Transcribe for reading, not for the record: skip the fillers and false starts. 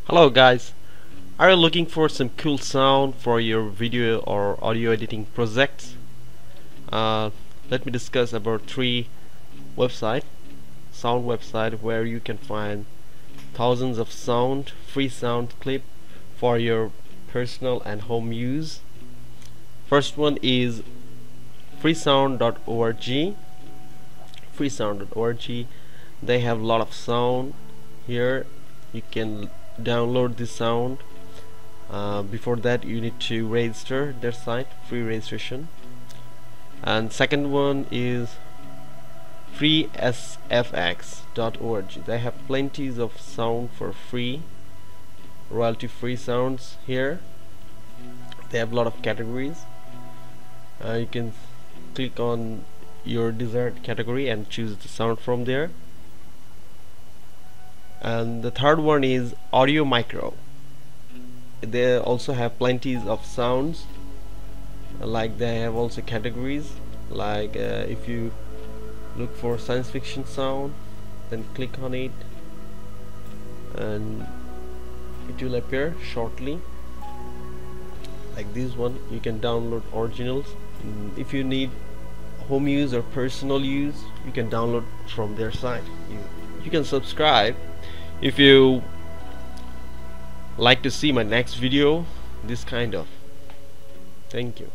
Hello guys, are you looking for some cool sound for your video or audio editing projects? Let me discuss about three sound website where you can find thousands of free sound clip for your personal and home use. First one is freesound.org. Freesound.org, they have a lot of sound here. You can download this sound. Before that you need to register their site, free registration. And second one is freesfx.org. they have plenty of sound for free, royalty free sounds here. They have a lot of categories. You can click on your desired category and choose the sound from there. And the third one is Audio Micro. They also have plenty of sounds, like they have also categories, like if you look for science fiction sound, then click on it and it will appear shortly. Like this one, you can download originals. If you need home use or personal use, you can download from their site. You can subscribe if you like to see my next video, this kind of. Thank you.